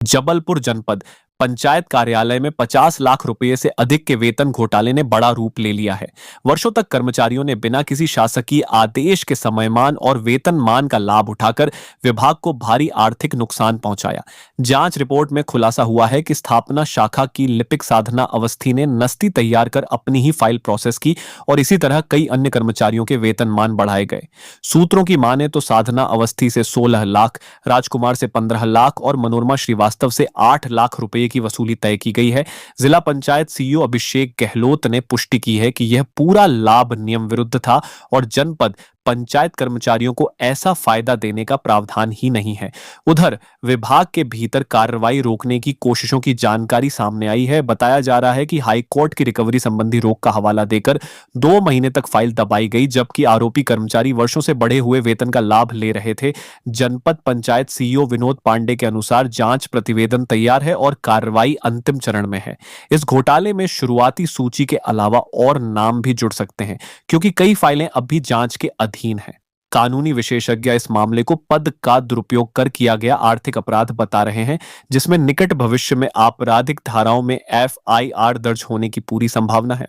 जबलपुर जनपद पंचायत कार्यालय में 50 लाख रुपए से अधिक के वेतन घोटाले ने बड़ा रूप ले लिया है। वर्षों तक कर्मचारियों ने बिना किसी शासकीय आदेश के समयमान और वेतनमान का लाभ उठाकर विभाग को भारी आर्थिक नुकसान पहुंचाया। जांच रिपोर्ट में खुलासा हुआ है कि स्थापना शाखा की लिपिक साधना अवस्थी ने नस्ती तैयार कर अपनी ही फाइल प्रोसेस की और इसी तरह कई अन्य कर्मचारियों के वेतनमान बढ़ाए गए। सूत्रों की माने तो साधना अवस्थी से 16 लाख, राजकुमार से 15 लाख और मनोरमा श्रीवास्तव से 8 लाख रुपए की वसूली तय की गई है। जिला पंचायत सीईओ अभिषेक गहलोत ने पुष्टि की है कि यह पूरा लाभ नियम विरुद्ध था और जनपद पंचायत कर्मचारियों को ऐसा फायदा देने का प्रावधान ही नहीं है। उधर विभाग के भीतर कार्रवाई रोकने की कोशिशों की जानकारी सामने आई है। बताया जा रहा है कि हाईकोर्ट की रिकवरी संबंधी रोक का हवाला देकर 2 महीने तक फाइल दबाई गई, जबकि आरोपी कर्मचारी वर्षों से बढ़े हुए वेतन का लाभ ले रहे थे। जनपद पंचायत सीईओ विनोद पांडे के अनुसार जांच प्रतिवेदन तैयार है और कार्रवाई अंतिम चरण में है। इस घोटाले में शुरुआती सूची के अलावा और नाम भी जुड़ सकते हैं, क्योंकि कई फाइलें अब भी जांच के अधीन है। कानूनी विशेषज्ञ इस मामले को पद का दुरुपयोग कर किया गया आर्थिक अपराध बता रहे हैं, जिसमें निकट भविष्य में आपराधिक धाराओं में एफआईआर दर्ज होने की पूरी संभावना है।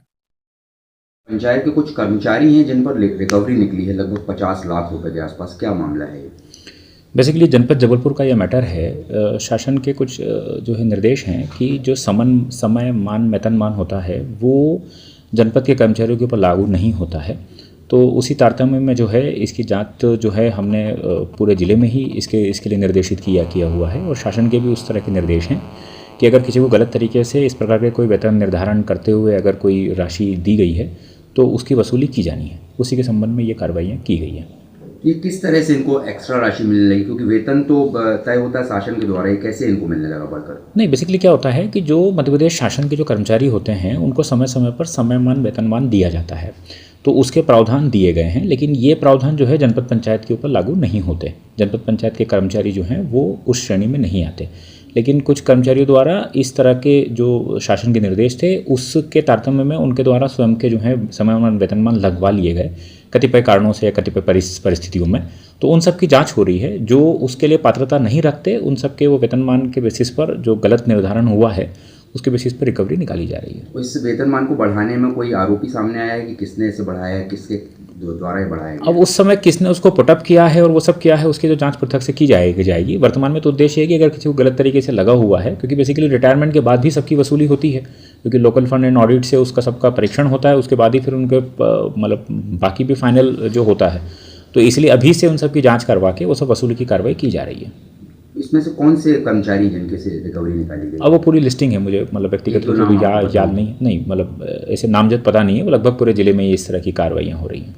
पंचायत के कुछ कर्मचारी हैं जिन पर रिकवरी निकली है लगभग 50 लाख रुपए के आसपास, क्या मामला है? बेसिकली जनपद जबलपुर का यह मैटर है। शासन के कुछ जो है निर्देश हैं कि जो समय वेतनमान होता है वो जनपद के कर्मचारियों के ऊपर लागू नहीं होता है। तो उसी तारतम्य में जो है इसकी जांच जो है हमने पूरे ज़िले में ही इसके लिए निर्देशित किया हुआ है और शासन के भी उस तरह के निर्देश हैं कि अगर किसी को गलत तरीके से इस प्रकार के कोई वेतन निर्धारण करते हुए अगर कोई राशि दी गई है तो उसकी वसूली की जानी है। उसी के संबंध में ये कार्रवाइयाँ की गई हैं। ये किस तरह से इनको एक्स्ट्रा राशि मिलने लगी, क्योंकि वेतन तो तय होता है शासन के द्वारा, ये कैसे इनको मिलने लगा बढ़कर? नहीं, बेसिकली क्या होता है कि जो मध्य प्रदेश शासन के जो कर्मचारी होते हैं उनको समय समय पर समयमान वेतनमान दिया जाता है, तो उसके प्रावधान दिए गए हैं, लेकिन ये प्रावधान जो है जनपद पंचायत के ऊपर लागू नहीं होते। जनपद पंचायत के कर्मचारी जो हैं वो उस श्रेणी में नहीं आते, लेकिन कुछ कर्मचारियों द्वारा इस तरह के जो शासन के निर्देश थे उसके तारतम्य में उनके द्वारा स्वयं के जो है समयमान वेतनमान लगवा लिए गए कतिपय कारणों से या कतिपय परिस्थितियों में। तो उन सब की जांच हो रही है। जो उसके लिए पात्रता नहीं रखते उन सब के वो वेतनमान के बेसिस पर जो गलत निर्धारण हुआ है उसके बेसिस पर रिकवरी निकाली जा रही है। इस वेतनमान को बढ़ाने में कोई आरोपी सामने आया है कि किसने इसे बढ़ाया है, किसके द्वारा ये बढ़ाया गया? अब उस समय किसने उसको पुटअप किया है और वो सब किया है उसकी जो जांच पृथक से की जाएगी। वर्तमान में तो उद्देश्य है कि अगर किसी को गलत तरीके से लगा हुआ है, क्योंकि बेसिकली रिटायरमेंट के बाद भी सबकी वसूली होती है, क्योंकि लोकल फंड एंड ऑडिट से उसका सबका परीक्षण होता है, उसके बाद ही फिर उनके मतलब बाकी भी फाइनल जो होता है, तो इसलिए अभी से उन सब की जाँच करवा के वो सब वसूली की कार्रवाई की जा रही है। इसमें से कौन से कर्मचारी जिनके से रिकवरी निकाली गई? अब वो पूरी लिस्टिंग है, मुझे मतलब व्यक्तिगत रूप से याद नहीं, मतलब ऐसे नामजद पता नहीं है। वो लगभग पूरे ज़िले में इस तरह की कार्रवाइयाँ हो रही हैं।